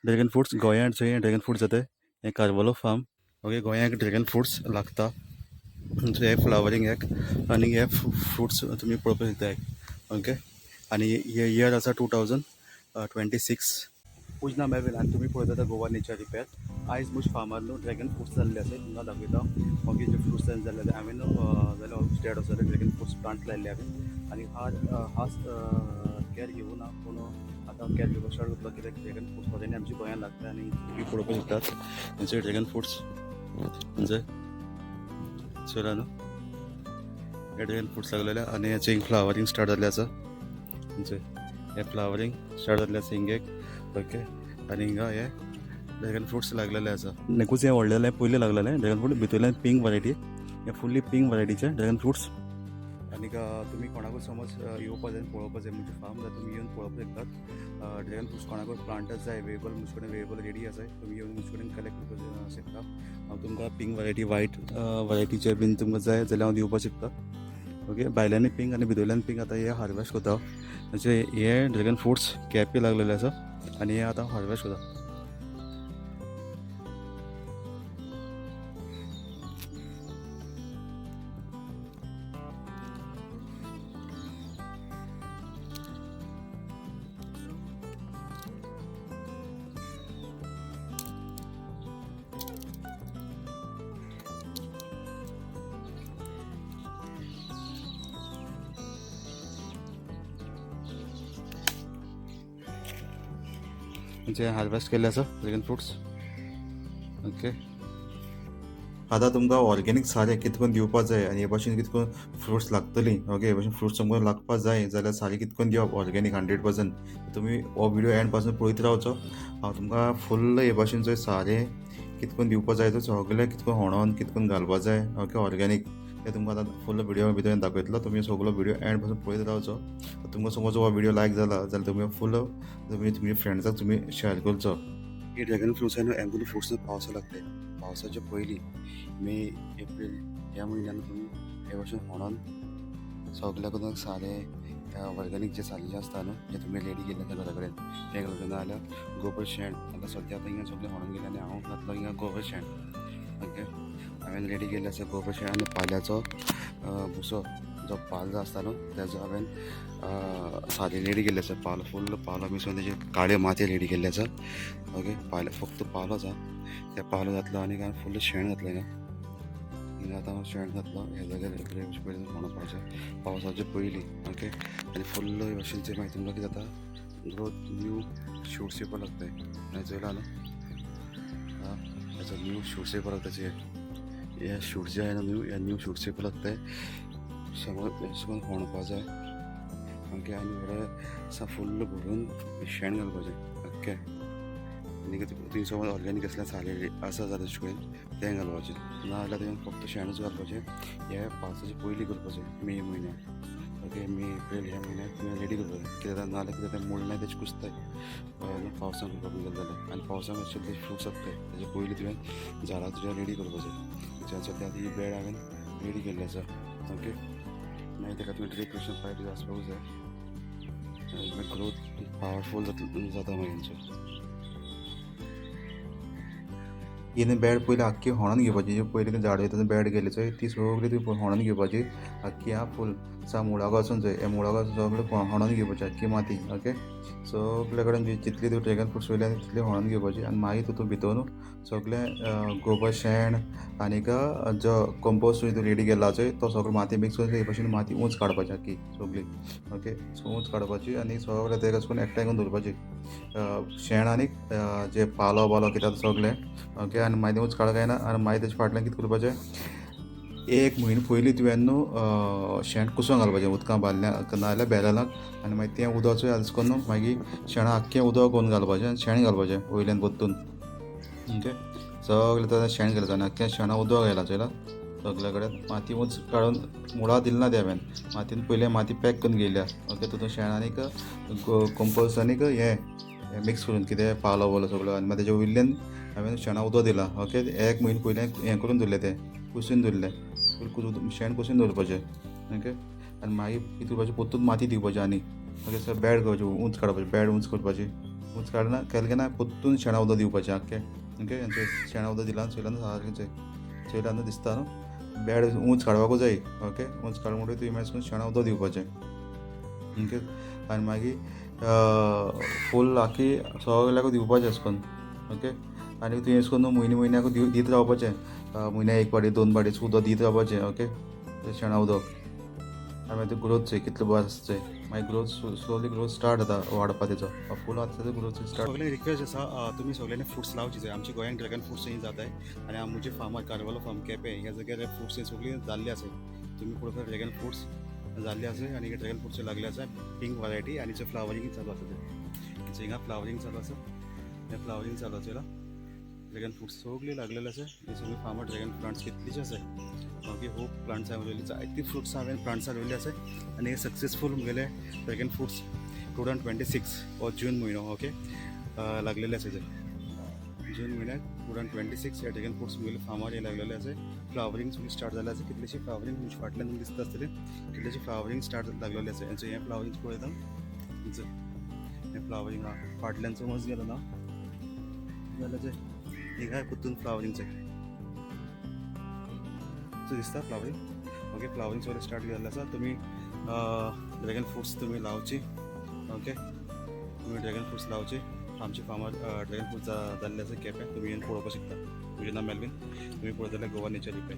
Dragon fruits गोंयांत थंय dragon fruit जाता हें कार्वालो फार्म. ओके, गोंयांत ड्रॅगन फ्रुट्स लागता हे फ्लावरींग एक आनी हे फ्रुट्स तुमी पळोवपाक शकता. ओके, आनी हे इयर आसा 2026. पूजना मेळवेल आनी तुमी पळयता आतां गोवा नेचर रिपेर आयज म्हज्या फार्मार न्हू ड्रॅगन फ्रुट्स जाल्ले आसा तुमकां दाखयता. ओके, जे फ्रुट्स जाल्ले आसा हांवें जाल्यार ऑलमोस्ट डेड आसा ड्रॅगन फ्रुट्स प्लांट लायल्ले हांवें आनी हाच कॅर घेवून पूण आतां कॅर घेवपाक स्टार्ट करतलो कित्याक ड्रॅगन फ्रुट्स ऑलरेडी आमच्या गोंयांत लागता आनी तुमी पळोवपाक शकतात थंयसर ड्रॅगन फ्रुट्स म्हणजे चला न्हू हे ड्रॅगन फ्रुट्स लागलेले आनी हेचें फ्लावरींग स्टार्ट जाल्लें आसा. म्हणजे हे फ्लावरींग स्टार्ट जाल्लें आसा हिंगेक. ओके, आनी हिंगा हे ड्रॅगन फ्रुट्स लागलेले आसा. नेकूच हे व्हडलेले पयलीं लागलेले ड्रॅगन फ्रूट भितरल्यान पिंक वरायटी हे फुल्ली पिंक वरायटीचे ड्रॅगन फ्रुट्स. आनीक तुमी कोणाकूय समज येवपाक जाय पळोवपाक जाय म्हणजे फार्म जाल्यार तुमी येवन पळोवपाक शकतात. ड्रॅगन फ्रुट्स कोणाकूय प्लांटच जाय अवेलेबल म्हजे कडेन अवेलेबल रेडी आसा तुमी येवन म्हजे कडेन कलेक्ट करपाक शकता. हांव तुमकां पिंक वरायटी वायट वरायटीचे बीन तुमकां जाय जाल्यार हांव दिवपाक शकता. ओके, भायल्यानूय पिंक आनी भितरल्यान पिंक आतां हे हार्वेस्ट करता म्हणजे हे ड्रॅगन फ्रुट्स कॅपी लागलेले आसा आनी हे आतां हार्वेस्ट करता. म्हणजे हार्वेस्ट केल्ले आसा ड्रॅगन फ्रुट्स. ओके, आतां तुमकां ऑर्गेनीक सारें कितकोन दिवपाक जाय आनी हे भाशेन कितकोन फ्रुट्स लागतलीं. ओके, हे भाशेन फ्रुट्स तुमकां लागपाक जाय जाल्यार सारें कितकोन दिवप ऑर्गेनीक 100%. तुमी हो व्हिडिओ एंड पासून पळयत रावचो. हांव तुमकां फुल्ल हे भाशेन जंय सारें कितकोन दिवपाक जाय तो सगळें कितकोन होणोन कितकोन घालपाक जाय. ओके, ऑर्गेनीक तें तुमकां आतां फुल्ल व्हिडिओ भितर दाखयतलो. तुमी सगळो व्हिडिओ एंड पासून पळयत रावचो. तुमकां समज हो व्हिडिओ लायक जाला जाल्यार तुमी फुल्ल तुमी तुमच्या फ्रेंड्साक तुमी शेअर करचो. ही ड्रॅगन फ्रुट्स आहे ना एम्बुली फ्रुट्स पावसा लागते पावसाच्या पयलीं मे एप्रील ह्या म्हयन्यान तुमी हे भाशेन होणोन सगळ्याक सारें ऑर्गेनीक जे सारें जे आसता न्हू जे तुमी रेडी केल्ले आसा घरा कडेन तें घालून जाल्यार गोबर शेण आतां सद्या आतां हिंगा सगळें होणोन गेलें आनी हांव घातलो हिंगा गोबर शेण. ओके, हांवें रेडी केल्लें आसा गोबर शेण आनी पाल्याचो भुसो जो पालो जो आसता न्हू तेजो हांवें सारें रेडी केल्लें आसा. पालो फुल्ल पालो मिसळून तेजे काळे माती रेडी केल्ले आसा. ओके, फक्त पालो आसा त्या पालो घातलो आनी हांवें फुल्ल शेण घातलें हिंगा आतां हांव शेण घातलो हे जाग्यार पयलीं म्हणपाचें पावसाचे पयलीं. ओके, आनी फुल्ल हे भाशेनचें मागीर तुमकां कितें जाता ग्रोथ न्यू शूट्स येवपाक लागताय. हांवें चोयलां न्हू हेचो न्यू शूट्स येवपाक लागता हे शूट्स जे आय न्यू हे न्यू शूट्स येवपाक लागताय. समज हें होणपा जाय. ओके, आनी बरें फुल्ल भरून शेण घालपाचें. ओके, आनी तुमी समज ऑर्गेनीक असलें सारें आसा जाल्यार तुजे कडेन तें घालपाचें ना जाल्यार तुवें फक्त शेणूच घालपाचें. हे पावसाचे पयलीं करपाचें मे म्हयन्यान. ओके, मे एप्रील ह्या म्हयन्यान तुवें रेडी करपाचें कित्याक ना जाल्यार कितें तें मुळ्ळें तेजें कुसताय पावसान करपाक गेले जाल्यार आनी पावसान मातशें ते फ्रुट्स जाताय तेजे पयलीं तुवें झाडां तुज्या रेडी करपाचें. सद्या ही बेड हांवें रेडी केल्ली आसा. ओके, मागीर ताका तुवें ड्रिप पायप आसपाकूच जाय ग्रोथ पावरफूल जाता मागीर हेंचो. हिने बॅड पयलीं आख्खी होणोन घेवपाची जी पयलीं झाडां येता बॅड गेले चोय ती सगळी ती होणोन घेवपाची आख्खी फूल सा मुळाक वचून चोय हे मुळाक वचून सगळें होणोन घेवपाची आख्खी माती. ओके, सगळे कडेन जितली तूं ड्रॅगन फ्रुट्स वयल्यान तितली होणोन घेवपाची आनी मागीर तूं भितर सगळें गोबर शेण आनीक जो कंपोस्ट तूं रेडी केला चोय तो सगळो माती मिक्स करून हे भाशेन माती उंच काडपाची आख्खी सगळी. ओके, उंच काडपाची आनी सगळें तेका करून एकठांय करून दवरपाची शेण आनीक जे पालो बालो कितें सगळें. ओके, आनी मागीर उंच काडूंक जायना आनी मागीर तेजे फाटल्यान कितें करपाचें एक म्हयनो पयलीं तुवें न्हू शेण कुसोवन घालपाचें उदकां बांदल्या नाजाल्यार बॅरलाक आनी मागीर तें उदक अशें करून मागीर शेणां आख्खें उदक करून घालपाचें आनी शेण घालपाचें वयल्यान परतून. ओके, सगळें तें शेण घालता आनी आख्खें शेणां उदक घायला चोयलां सगळे कडेन माती उंच काडून मुळा दिली ना ती हांवें मातयेन पयलें माती पॅक करून घेयल्या. ओके, तितून शेण आनीक कंपोस्ट आनीक हें मिक्स करून कितें पालो वालो सगळो आनी मागीर तेजे वयल्यान हांवें शेणां उदक दिलां. ओके, एक म्हयनो पयलें हें करून दवरलें तें कुसून दवरलें शेण कुसून दवरपाचें. ओके, आनी मागीर कितें करपाचें परतून माती दिवपाची आनी ओके सर बॅड करपाचें उंच काडपाचें बॅड उंच करपाची उंच काडना केलें ना परतून शेणा उदक दिवपाचें आख्खें ओके आनी शेणा उदक दिलां चोयलां सारकें चोयलां दिसता न्हू बेड उंच काडपाकूच जाय ओके उंच काड म्हणटकीर तुवें मागीर शेणा उदक दिवपाचें ओके आनी मागीर फूल आख्खी सगल्याक दिवपाचें अशें करून ओके आनी तुवें अशें करून म्हयन्याक दीत रावपाचें म्हयन्याक एक फावटी 2 फावटी उदक दीत रावपाचें ओके शेणा उदक आनी मागीर ग्रोथ चोय कितलो बरो आसता चोय मागीर ग्रोथ स्लोली ग्रोथ स्टार्ट जाता वाडपा तेचो फूल आतां ग्रोथ स्टार्ट सगळ्यांनी रिक्वेस्ट आसा तुमी सगळ्यांनी फ्रुट्स लावचे जाय आमच्या गोंयांत ड्रॅगन फ्रुट्स ही जाताय आनी आमचे फार्मर कार्वालो फार्म केपें ह्या जाग्यार फ्रुट्स सगळी जाल्ली आसाय तुमी पळोवपाक ड्रॅगन फ्रुट्स जाल्ले आसाय आनी ड्रॅगन फ्रुट्स लागले आसा पिंक वरायटी आनी जे फ्लावरींग चालू आसा ते हिंगा फ्लावरींग चालू आसा हे फ्लावरींग चालू आसा ड्रॅगन फ्रुट्स सगळी लागलेले आसा हे सगळे फार्मर ड्रॅगन प्लांट्स कितलीशे आसाय ओके खूब प्लांट्स हांवें जायती फ्रुट्स हांवें प्लांट्स रोयल्ले आसाय आनी हे सक्सेसफूल मुगेले ड्रॅगन फ्रुट्स 2026 हो जून म्हयनो ओके लागलेले आसा जून म्हयन्याक 2026 हे ड्रॅगन फ्रुट्स मुगेले फार्मार हे लागलेले आसा फ्लावरींग सगळी स्टार्ट जाले आसा कितलेशे फ्लावरींग तुमचे फाटल्यान तुमकां दिसता आसतले कितलेशे फ्लावरींग स्टार्ट लागलेले आसा हेंचो हें फ्लावरींग पळयता हें फ्लावरींग आहा फाटल्यानचो मज गेलो ना जाल्यार हिंगा परतून फ्लावरींग दिसता फ्लावरींग ओके फ्लावरींग सगळें स्टार्ट जाल्लें आसा तुमी ड्रॅगन फ्रुट्स तुमी लावची ओके तुमी ड्रॅगन फ्रुट्स लावचे आमचे फार्मर ड्रॅगन फ्रुट्स जाल्ले आसा केपें तुमी येवन पळोवपाक शकता म्हजें नांव मेल्वीन तुमी पळयत जाल्यार गोवा नेचर रिपेर